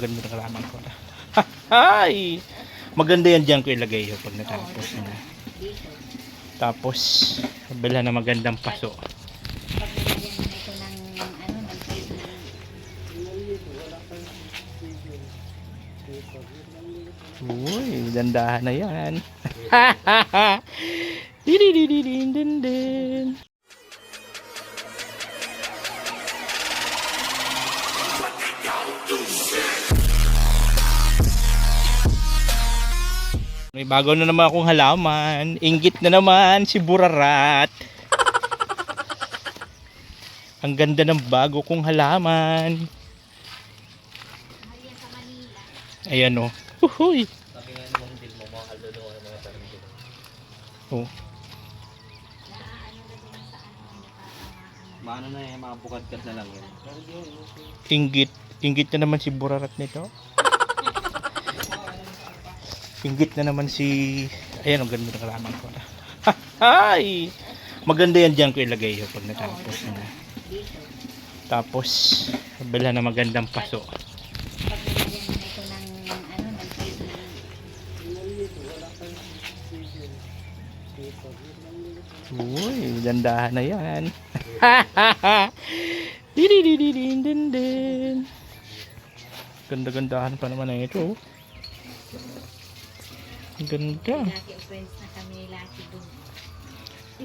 Ganda ng halaman ko. Ay! Maganda yan dyan ko ilagay yun pag natapos na. Tapos, bila na magandang paso. Paglalagyan mo ito ng Uy, dandahan na yan. Dididididindindin. May bago na naman akong halaman. Inggit na naman si Burarat. Ang ganda ng bago kong halaman. Ayan o. Uhuy. Oh. Maano na yan, mga bukad-kad na lang yan. Inggit. Inggit na naman si Burarat nito. Inggit na naman si... Ayan, ang ganda ng halaman ko. Ay! Maganda yan dyan ko ilagay yun pag natapos na. Tapos, bila na magandang paso. paglalagyan mo ito ng Uy, dandahan na yan. Dididididindindin. Ganda-gandahan pa naman na ito. Ang ganda. Lucky friends na kami Lucky doon.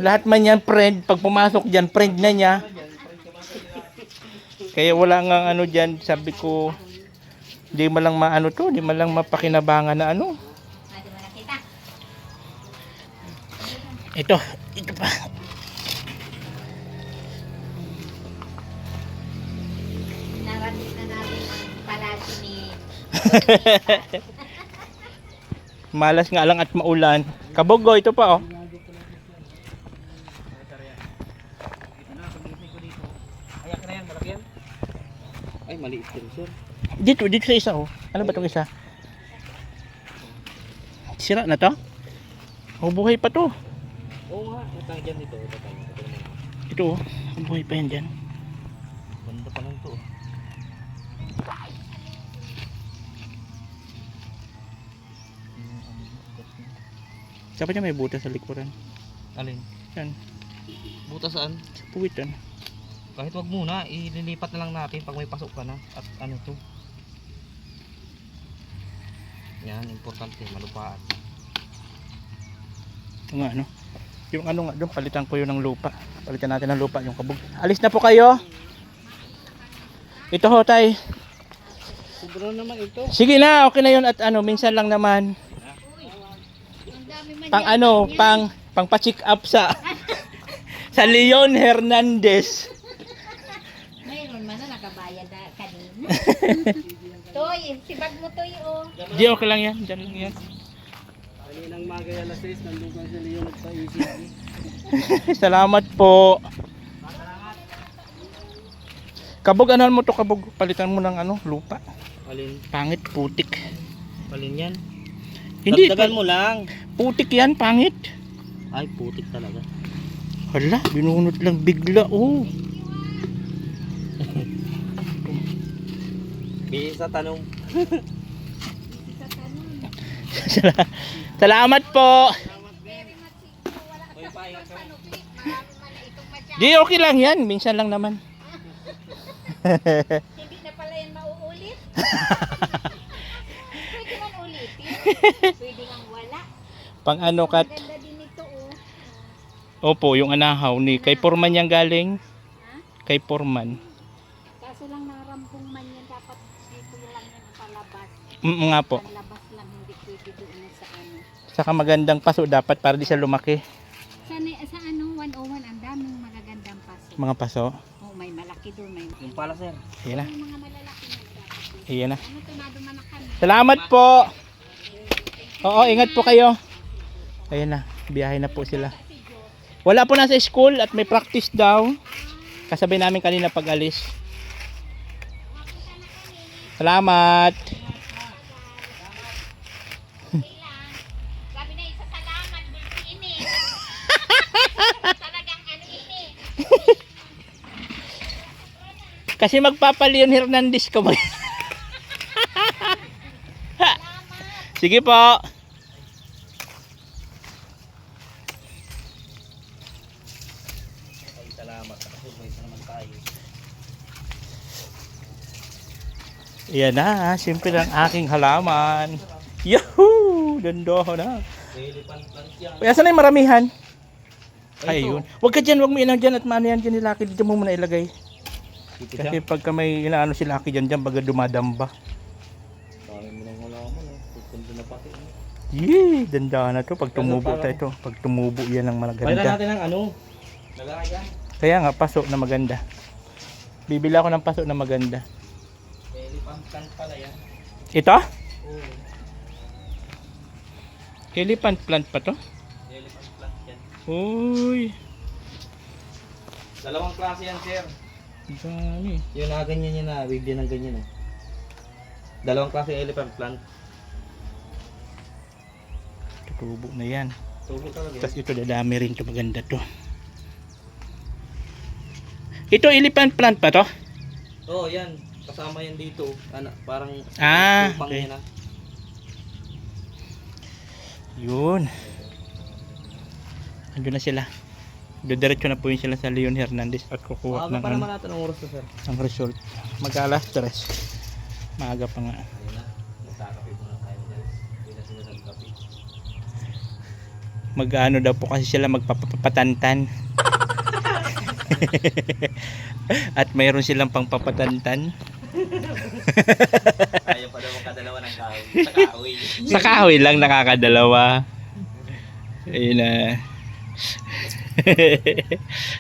Lahat man yan friend. Pag pumasok dyan, friend na niya. Kaya wala nga ano dyan. Sabi ko, di malang maano to. Di malang mapakinabangan na ano. Di ba nakita? Ito. Ito pa. Narating na namin ang palagi ni Malas nga lang at maulan. Kabogo, ito pa oh. Ayak na yan, malaki yan. Ay, maliit din, sir. Dito sa isa oh. Ano ba itong isa? Sira na to? Oh, buhay pa to. Oo nga, utang dyan dito. Ito oh. Buhay pa yan dyan. Banda pa lang to. Dapat niya may butas sa likuran. Alin? Yan. Buta saan? Sa puwitan. Kahit wag muna, ililipat na lang natin pag may pasok ka na. At ano to? Yan, importante, malupaan. Ito nga ano. Yung ano nga doon, palitan ko yun ng lupa. Palitan natin ng lupa yung kabog. Alis na po kayo. Ito ho tay. Sobra naman ito. Sige na, okay na yun at ano, minsan lang naman. Pang ano, pang pa-check up sa sa Leon Hernandez. mayroon man na nakabayad na kanina. Toy, sibag mo Toy oh. Di okay lang yan, dyan lang yan. Kaninang magay alas 6, nandun ka sa Leon nagpa-isip. Salamat po. Kabog, ano mo to kabog? Palitan mo ng ano, lupa. Alin? Pangit, putik. Alin yan? Hindi, Dagdagan mo lang. putik yan, pangit. Ay, putik talaga. Hala, binunot lang bigla, oh. Bisa tanong. Salamat po. Di okay lang yan, minsan lang naman. Hindi na pala yan mauulit. Pwede man ulitin. Pwede nang wala. Pang ano kat. Ganda din ito oh. Opo, yung anahaw ni kay Porman yang galing. Ha? Kay Porman. Kaso lang narampong man yan dapat dito lang yan palabas. Nga po. Palabas lang hindi pwede doon sa ano. Saka magandang paso dapat para di siya lumaki. Sa ano 101 ang daming magagandang paso. Mga paso. Oh, may malaki doon, may Yung pala, sir. Ayan na. yung mga malalaki na dapat. Ayan na. Ano tunado man kami. Salamat po. Oo, ingat po kayo. Ayan na, biyahe na po sila. Wala po nasa school at may practice daw. Kasabay namin kanina pag alis. Salamat. Sabi na isa salamat dito ini. Talagang ano ini. Kasi magpapa Leon Hernandez ka mag Sige po. Ay, salamat. Nakasubay sa naman tayo. Yan na, siyempre ang aking halaman. Yahoo! Dandoho na. Elephant plant yan. Kaya saan na yung maramihan? Ay, Ito. yun. Huwag ka dyan, huwag mo inang dyan at maano yan dyan ni Lucky. Dito mo muna ilagay. Dito Kasi siya. pagka may inaano si Lucky dyan, baga dumadamba. Dami mo lang halaman. Pupunta na pati. Yee, dandahan na to. Pag tumubo parang- tayo ito. Pag tumubo yan ang Bayaran maganda. natin ng ano. Lagayan. Kaya nga, paso na maganda. Bibili ako ng paso na maganda. Elephant plant pala yan. Ito? Oo. Elephant plant pa to? Elephant plant yan. Uy, Dalawang klase yan, sir. dami. Yung na ganyan yun na, wig din ng ganyan eh. Dalawang klase elephant plant. Tutubo na yan. Tubo talaga. Tapos ito dadami rin to, maganda to. Ito elephant plant pa to? Oo, yan. Kasama yan dito. Ano, parang Ah, tupang okay. yan ah. Yun. Andun na sila. Didiretso na po yun sila sa Leon Hernandez at kukuha Maaga ng pa naman ano, natin ang oras na, sir. ang result. Mag-alas 3. Maaga pa nga. Ayun na. Magkakape muna tayo guys. Hindi na sila nagkape. Mag-ano daw po kasi sila magpapatantan. At mayroon silang pangpapatantan. Ayaw pa daw magkadalawa ng kahoy. Sa kahoy. Sa kahoy lang nakakadalawa. Ayun na.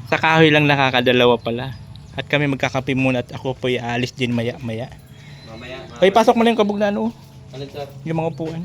Sa kahoy lang nakakadalawa pala. At kami magkakape muna at ako po aalis din maya maya. Mamaya. Ay, pasok mo na yung kabog na ano, Alin, sir? yung mga upuan.